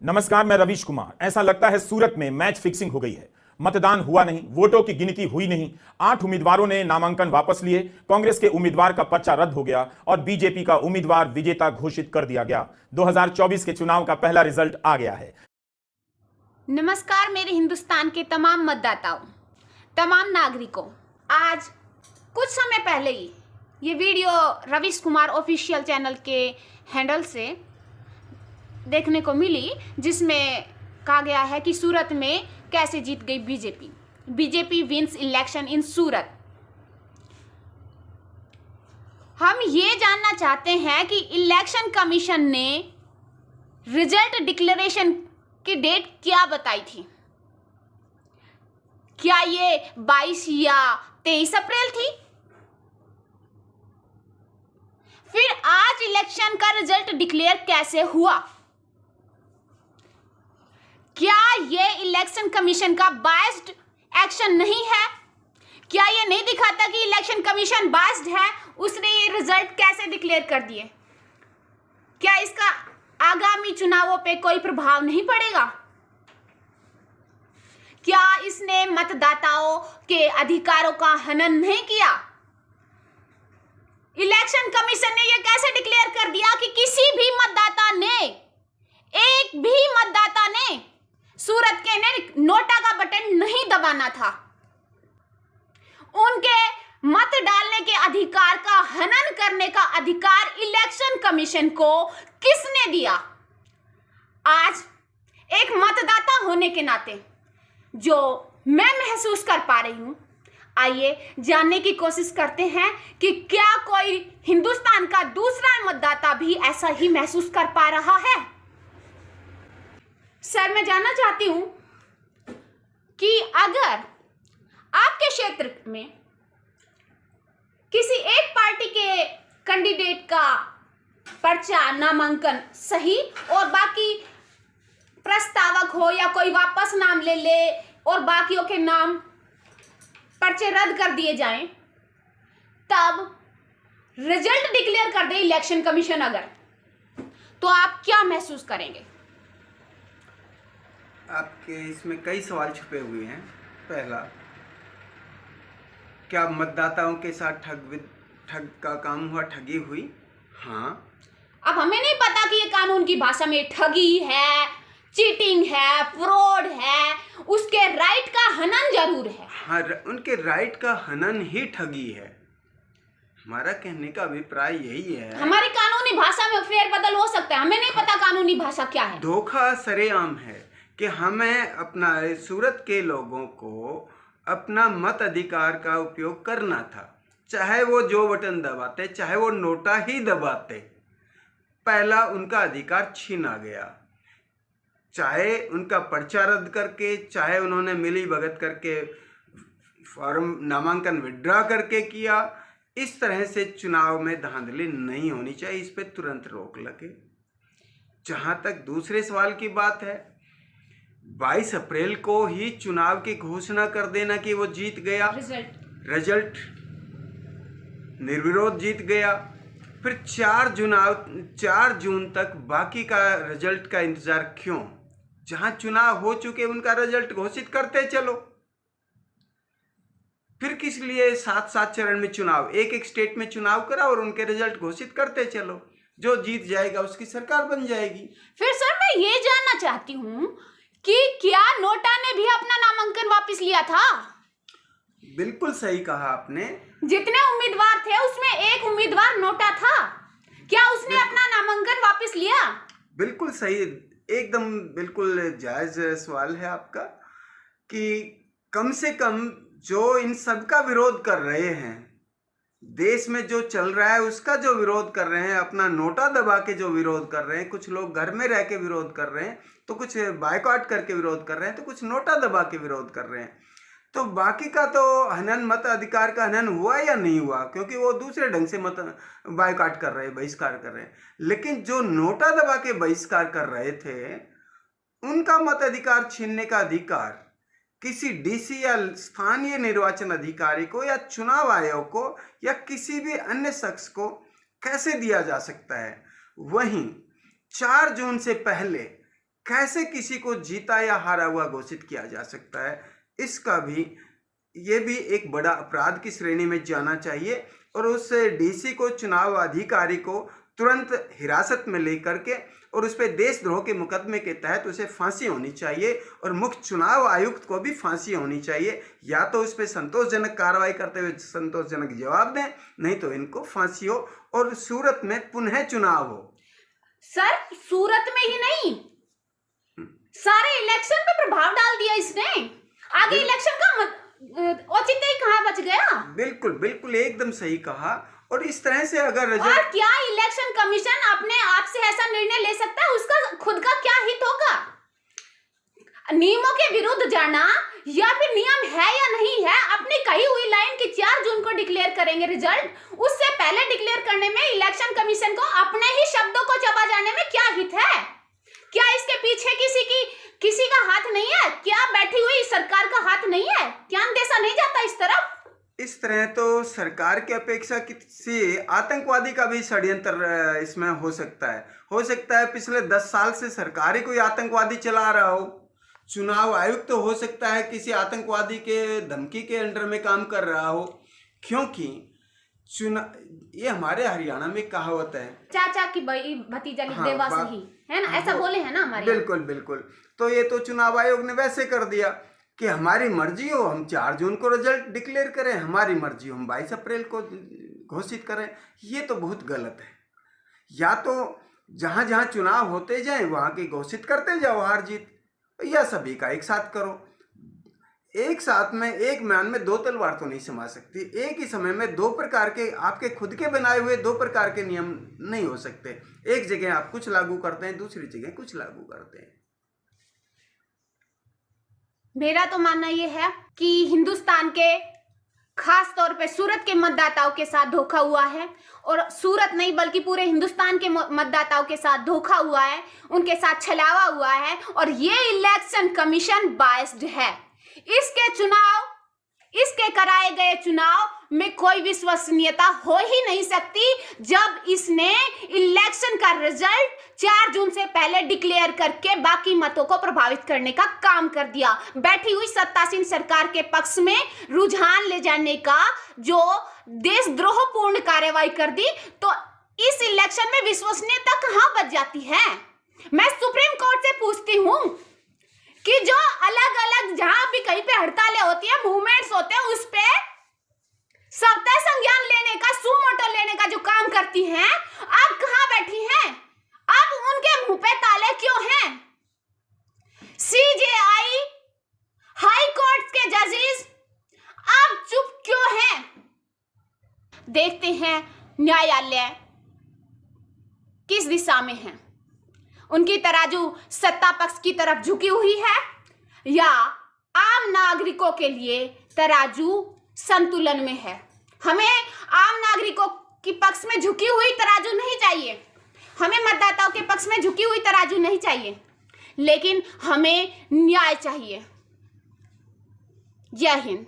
नमस्कार, मैं रवीश कुमार। ऐसा लगता है सूरत में मैच फिक्सिंग हो गई है। मतदान हुआ नहीं, वोटों की गिनती हुई नहीं, 8 उम्मीदवारों ने नामांकन वापस लिए, कांग्रेस के उम्मीदवार का पर्चा रद्द हो गया और बीजेपी का उम्मीदवार विजेता घोषित कर दिया गया। 2024 के चुनाव का पहला रिजल्ट आ गया है। नमस्कार मेरे हिंदुस्तान के तमाम मतदाताओं, तमाम नागरिकों। आज कुछ समय पहले ही ये video Ravish Kumar official channel के हैंडल से देखने को मिली, जिसमें कहा गया है कि सूरत में कैसे जीत गई बीजेपी विंस इलेक्शन इन सूरत। हम ये जानना चाहते हैं कि इलेक्शन कमीशन ने रिजल्ट डिक्लेरेशन की डेट क्या बताई थी। क्या ये 22 या 23 अप्रैल थी? फिर आज इलेक्शन का रिजल्ट डिक्लेयर कैसे हुआ? क्या ये इलेक्शन कमीशन का बायस्ड एक्शन नहीं है? क्या ये नहीं दिखाता कि इलेक्शन कमीशन बायस्ड है? उसने ये रिजल्ट कैसे डिक्लेयर कर दिए? क्या इसका आगामी चुनावों पे कोई प्रभाव नहीं पड़ेगा? क्या इसने मतदाताओं के अधिकारों का हनन नहीं किया? इलेक्शन कमीशन ने यह कैसे डिक्लेयर कर दिया कि किसी भी मतदाता ने, एक भी मतदाता ने सूरत के ने नोटा का बटन नहीं दबाना था? उनके मत डालने के अधिकार का हनन करने का अधिकार इलेक्शन कमीशन को किसने दिया? आज एक मतदाता होने के नाते जो मैं महसूस कर पा रही हूं, आइए जानने की कोशिश करते हैं कि क्या कोई हिंदुस्तान का दूसरा मतदाता भी ऐसा ही महसूस कर पा रहा है। सर, मैं जानना चाहती हूं कि अगर आपके क्षेत्र में किसी एक पार्टी के कैंडिडेट का पर्चा नामांकन सही और बाकी प्रस्तावक हो या कोई वापस नाम ले ले और बाकियों के नाम पर्चे रद्द कर दिए जाएं, तब रिजल्ट डिक्लेयर कर दे इलेक्शन कमीशन अगर, तो आप क्या महसूस करेंगे? आपके इसमें कई सवाल छुपे हुए हैं। पहला, क्या मतदाताओं के साथ ठग का काम हुआ, ठगी हुई? हाँ। अब हमें नहीं पता कि ये कानून की भाषा में ठगी है, चीटिंग है, फ्रॉड है, उसके राइट का हनन जरूर है। हाँ, उनके राइट का हनन ही ठगी है। हमारा कहने का अभिप्राय यही है। हमारी कानूनी भाषा में फेरबदल हो सकता है, हमें नहीं पता कानूनी भाषा क्या है। धोखा सरेआम है कि हमें अपना सूरत के लोगों को अपना मत अधिकार का उपयोग करना था, चाहे वो जो बटन दबाते, चाहे वो नोटा ही दबाते। पहला उनका अधिकार छीना गया, चाहे उनका पर्चा रद्द करके, चाहे उन्होंने मिली भगत करके फॉर्म नामांकन विड्रॉ करके किया। इस तरह से चुनाव में धांधली नहीं होनी चाहिए, इस पे तुरंत रोक लगे। जहाँ तक दूसरे सवाल की बात है, 22 अप्रैल को ही चुनाव की घोषणा कर देना कि वो जीत गया, रिजल्ट निर्विरोध जीत गया, फिर 4 जून तक बाकी का रिजल्ट का इंतजार क्यों? जहां चुनाव हो चुके उनका रिजल्ट घोषित करते चलो। फिर किस लिए 7 चरण में चुनाव, एक स्टेट में चुनाव करा और उनके रिजल्ट घोषित करते चलो। जो जीत जाएगा उसकी सरकार बन जाएगी। फिर सर, मैं ये जानना चाहती हूँ कि क्या नोटा ने भी अपना नामांकन वापस लिया था? बिल्कुल सही कहा आपने। जितने उम्मीदवार थे उसमें एक उम्मीदवार नोटा था, क्या उसने अपना नामांकन वापस लिया? बिल्कुल सही, एकदम बिल्कुल जायज सवाल है आपका कि कम से कम जो इन सब का विरोध कर रहे हैं, देश में जो चल रहा है उसका जो विरोध कर रहे हैं, अपना नोटा दबा के जो विरोध कर रहे हैं, कुछ लोग घर में रह के विरोध कर रहे हैं, तो कुछ बायकॉट करके विरोध कर रहे हैं, तो कुछ नोटा दबा के विरोध कर रहे हैं। तो बाकी का तो हनन, मत अधिकार का हनन हुआ या नहीं हुआ, क्योंकि वो दूसरे ढंग से मत बायकॉट कर रहे हैं, बहिष्कार कर रहे हैं। लेकिन जो नोटा दबा के बहिष्कार कर रहे थे, उनका मत अधिकार छीनने का अधिकार किसी डीसी या स्थानीय निर्वाचन अधिकारी को या चुनाव आयोग को या किसी भी अन्य शख्स को कैसे दिया जा सकता है? वहीं 4 जून से पहले कैसे किसी को जीता या हारा हुआ घोषित किया जा सकता है, इसका भी ये भी एक बड़ा अपराध की श्रेणी में जाना चाहिए और उस डीसी को, चुनाव अधिकारी को तुरंत हिरासत में लेकर के और उस पर देशद्रोह के मुकदमे के तहत उसे फांसी होनी चाहिए और मुख्य चुनाव आयुक्त को भी फांसी होनी चाहिए। या तो उस पर संतोषजनक कार्रवाई करते हुए संतोषजनक जवाब दें, नहीं तो इनको फांसी हो और सूरत में पुनः चुनाव हो। सर, सूरत में ही नहीं, सारे इलेक्शन पे प्रभाव डाल दिया इसने। आगे इलेक्शन का औचित्य ही कहाँ बच गया। बिल्कुल बिल्कुल एकदम सही कहा। और इस तरह से अगर और क्या इलेक्शन कमीशन अपने आप से ऐसा निर्णय ले सकता है? उसका खुद का क्या हित होगा? नियमों के विरुद्ध जाना या फिर नियम है या नहीं है, अपनी कही हुई लाइन की 4 जून को डिक्लेयर करेंगे रिजल्ट, उससे पहले डिक्लेयर करने में इलेक्शन कमीशन को अपने ही शब्दों को चबा जाने में क्या हित है? क्या इसके पीछे किसी का हाथ नहीं है? क्या बैठी हुई सरकार का हाथ नहीं है? क्या अंदेशा नहीं जाता इस तरफ? इस तरह तो सरकार की अपेक्षा किसी आतंकवादी का भी षड्यंत्र इसमें हो सकता है। पिछले 10 साल से सरकार ही कोई आतंकवादी चला रहा हो। चुनाव आयुक्त तो हो सकता है किसी आतंकवादी के धमकी के अंडर में काम कर रहा हो, क्योंकि ये हमारे हरियाणा में कहावत है, चाचा की भतीजा लिख देवा सही है ना, ऐसा बोले है ना हमारे। बिल्कुल बिल्कुल। तो ये तो चुनाव आयोग ने वैसे कर दिया कि हमारी मर्जी हो हम 4 जून को रिजल्ट डिक्लेयर करें, हमारी मर्जी हो हम 22 अप्रैल को घोषित करें। ये तो बहुत गलत है। या तो जहाँ जहाँ चुनाव होते जाएं वहाँ की घोषित करते जाओ हार जीत, या सभी का एक साथ करो। एक साथ में एक म्यान में 2 तलवार तो नहीं समा सकती। एक ही समय में 2 प्रकार के आपके खुद के बनाए हुए 2 प्रकार के नियम नहीं हो सकते। एक जगह आप कुछ लागू करते हैं, दूसरी जगह कुछ लागू करते हैं। मेरा तो मानना यह है कि हिंदुस्तान के खास तौर पे सूरत के मतदाताओं के साथ धोखा हुआ है, और सूरत नहीं बल्कि पूरे हिंदुस्तान के मतदाताओं के साथ धोखा हुआ है, उनके साथ छलावा हुआ है। और ये इलेक्शन कमीशन बायस्ड है। इसके कराए गए चुनाव में कोई विश्वसनीयता हो ही नहीं सकती जब इसने इलेक्शन का रिजल्ट 4 जून से पहले डिक्लेयर करके बाकी मतों को प्रभावित करने का काम कर दिया। बैठी हुई सत्तासीन सरकार के पक्ष में रुझान ले जाने का जो देशद्रोहपूर्ण कार्रवाई कर दी, तो इस इलेक्शन में विश्वसनीयता कहां बच जाती है? मैं सुप्रीम कोर्ट से पूछती हूं कि जो अलग अलग जहां भी कहीं पे हड़तालें होती है, मूवमेंट्स होते हैं, उस पे सत्ता संज्ञान लेने का, सुमोटो लेने का जो काम करती हैं, अब कहां बैठी हैं? अब उनके मुंह पे ताले क्यों हैं? सीजेआई, हाई कोर्ट के जजेस अब चुप क्यों हैं? देखते हैं न्यायालय किस दिशा में है। उनकी तराजू सत्ता पक्ष की तरफ झुकी हुई है या आम नागरिकों के लिए तराजू संतुलन में है? हमें आम नागरिकों के पक्ष में झुकी हुई तराजू नहीं चाहिए, हमें मतदाताओं के पक्ष में झुकी हुई तराजू नहीं चाहिए, लेकिन हमें न्याय चाहिए। जय हिंद।